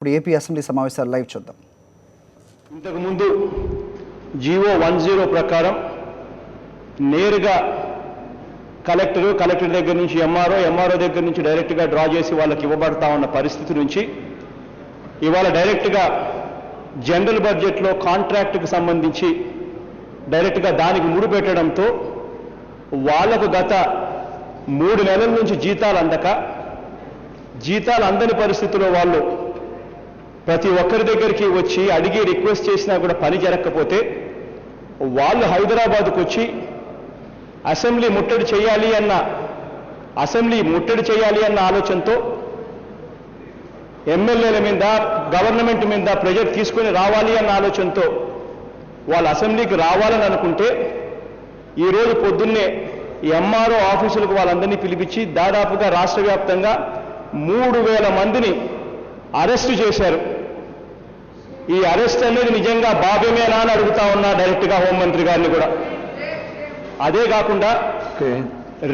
ఇప్పుడు AP assembly సమావేశాలు live చూద్దాం. ఇంతకుముందు జీవో 10 ప్రకారం నేరుగా కలెక్టర్ దగ్గర నుంచి ఎంఆర్ఓ దగ్గర నుంచి డైరెక్ట్గా డ్రా చేసి వాళ్ళకి ఇవ్వబడతా ఉన్న పరిస్థితి నుంచి ఇవాళ డైరెక్ట్గా జనరల్ బడ్జెట్లో కాంట్రాక్ట్కి సంబంధించి డైరెక్ట్గా దానికి ముడిపెట్టడంతో వాళ్లకు గత 3 నెలల నుంచి జీతాలు అందని పరిస్థితిలో వాళ్ళు ప్రతి ఒక్కరి దగ్గరికి వచ్చి అడిగి రిక్వెస్ట్ చేసినా కూడా పని జరగకపోతే వాళ్ళు హైదరాబాద్కు వచ్చి అసెంబ్లీ ముట్టడి చేయాలి అన్న ఆలోచనతో ఎమ్మెల్యేల మీద గవర్నమెంట్ మీద ప్రెజర్ తీసుకొని రావాలి అన్న ఆలోచనతో వాళ్ళు అసెంబ్లీకి రావాలని అనుకుంటే ఈరోజు పొద్దున్నే ఎంఆర్ఓ ఆఫీసులకు వాళ్ళందరినీ పిలిపించి దాదాపుగా రాష్ట్ర వ్యాప్తంగా 3,000 మందిని అరెస్టు చేశారు. ఈ అరెస్ట్ అనేది నిజంగా భావ్యమేనా అని అడుగుతా ఉన్నా డైరెక్ట్గా హోంమంత్రి గారిని కూడా. అదే కాకుండా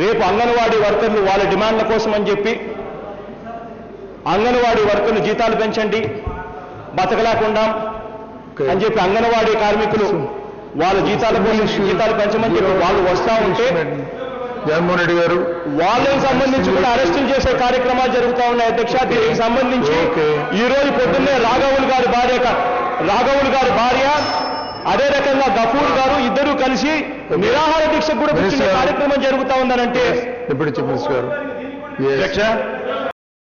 రేపు అంగన్వాడీ వర్కర్లు వాళ్ళ డిమాండ్ల కోసం అని చెప్పి అంగన్వాడీ వర్కర్లు జీతాలు పెంచండి బతకలేకుండా అని చెప్పి అంగన్వాడీ కార్మికులు వాళ్ళ జీతాలు పెంచమని చెప్పి వాళ్ళు వస్తూ ఉంటే జగన్మోహన్ రెడ్డి గారు వాళ్ళకి సంబంధించి కూడా అరెస్టులు చేసే కార్యక్రమాలు జరుగుతూ ఉన్నాయి అధ్యక్ష. దీనికి సంబంధించి ఈ రోజు పొద్దున్నే రాఘవులు గారి భార్య అదే రకంగా గఫూర్ గారు ఇద్దరూ కలిసి నిరాహార దీక్ష కూడా కూర్చునే కార్యక్రమం జరుగుతూ ఉందనంటే డిప్యూటీ చీఫ్ మినిస్టర్ గారు అధ్యక్ష